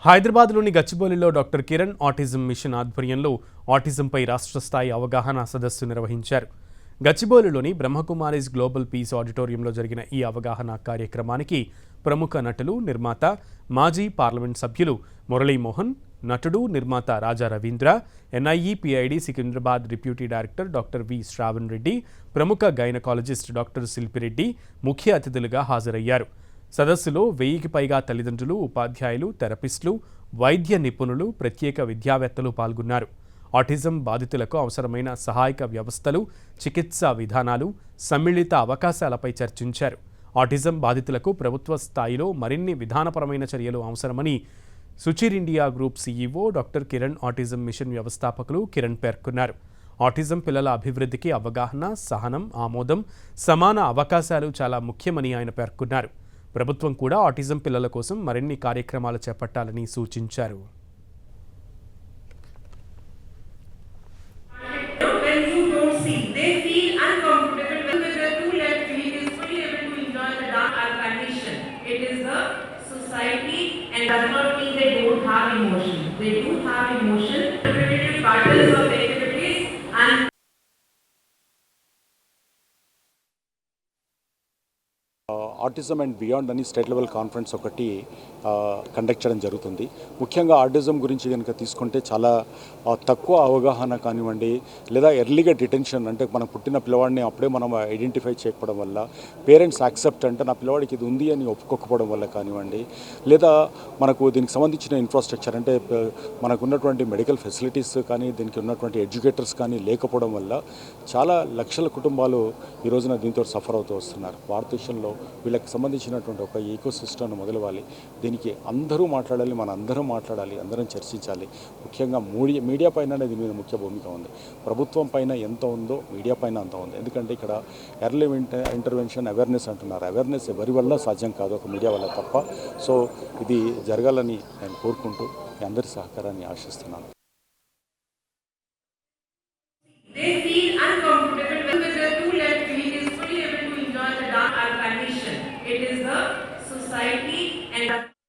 హైదరాబాద్లోని గచ్చిబౌలిలో doctor Kiran autism machine ఆధ్వర్యంలో ఆటిజంపై రాష్ట్ర స్థాయి అవగాహన సదస్సు నిర్వహించారు. గచ్చిబౌలిలోని బ్రహ్మకుమారీస్ గ్లోబల్ పీస్ ఆడిటోరియంలో జరిగిన ఈ అవగాహన కార్యక్రమానికి ప్రముఖ నటులు, నిర్మాత, మాజీ పార్లమెంట్ సభ్యులు మురళీమోహన్, నటుడు, నిర్మాత Raja Ravindra, NIE-PID Secunderabad deputy director doctor V Shravan Reddy, ప్రముఖ గైనకాలజిస్ట్ డాక్టర్ శిల్పిరెడ్డి ముఖ్య అతిథులుగా హాజరయ్యారు. సదస్సులో 1000కి పైగా తల్లిదండ్రులు, ఉపాధ్యాయులు, థెరపిస్టులు, వైద్య నిపుణులు, ప్రత్యేక విద్యావేత్తలు పాల్గొన్నారు. ఆటిజం బాధితులకు అవసరమైన సహాయక వ్యవస్థలు, చికిత్సా విధానాలు, సమ్మిళిత అవకాశాలపై చర్చించారు. ఆటిజం బాధితులకు ప్రభుత్వ స్థాయిలో మరిన్ని విధానపరమైన చర్యలు అవసరమని Suchir India group CEO doctor Kiran autism mission వ్యవస్థాపకులు కిరణ్ పేర్కొన్నారు. ఆటిజం పిల్లల అభివృద్ధికి అవగాహన, సహనం, ఆమోదం, సమాన అవకాశాలు చాలా ముఖ్యమని ఆయన పేర్కొన్నారు. ప్రభుత్వం కూడా ఆటిజం పిల్లల కోసం మరిన్ని కార్యక్రమాలు చేపట్టాలని సూచించారు. ఆటిజం అండ్ బియాండ్ అని స్టేట్ లెవెల్ కాన్ఫరెన్స్ ఒకటి కండక్ట్ చేయడం జరుగుతుంది. ముఖ్యంగా ఆటిజం గురించి కనుక తీసుకుంటే చాలా తక్కువ అవగాహన కానివ్వండి, లేదా ఎర్లీగా డిటెన్షన్, అంటే మనం పుట్టిన పిల్లవాడిని అప్పుడే మనం ఐడెంటిఫై చేయకపోవడం వల్ల, పేరెంట్స్ యాక్సెప్ట్ అంటే నా పిల్లవాడికి ఇది ఉంది అని ఒప్పుకోకపోవడం వల్ల కానివ్వండి, లేదా మనకు దీనికి సంబంధించిన ఇన్ఫ్రాస్ట్రక్చర్ అంటే మనకు ఉన్నటువంటి మెడికల్ ఫెసిలిటీస్ కానీ, దీనికి ఉన్నటువంటి ఎడ్యుకేటర్స్ కానీ లేకపోవడం వల్ల చాలా లక్షల కుటుంబాలు ఈ రోజున దీంతో సఫర్ అవుతూ వస్తున్నారు. భారతదేశంలో వీళ్ళకి సంబంధించినటువంటి ఒక ఈకో సిస్టమ్ను మొదలవ్వాలి. దీనికి అందరూ మాట్లాడాలి, మన అందరం మాట్లాడాలి, అందరం చర్చించాలి. ముఖ్యంగా మీడియా పైన దీని మీద ముఖ్య భూమిక ఉంది. ప్రభుత్వం పైన ఎంత ఉందో మీడియా పైన అంత ఉంది. ఎందుకంటే ఇక్కడ ఎర్లీ ఇంటర్వెన్షన్, అవేర్నెస్ అంటున్నారు. అవేర్నెస్ ఎవరి వల్ల సాధ్యం కాదు, ఒక మీడియా వల్ల తప్ప. సో ఇది జరగాలని నేను కోరుకుంటూ మీ అందరి సహకారాన్ని ఆశిస్తున్నాను. It is the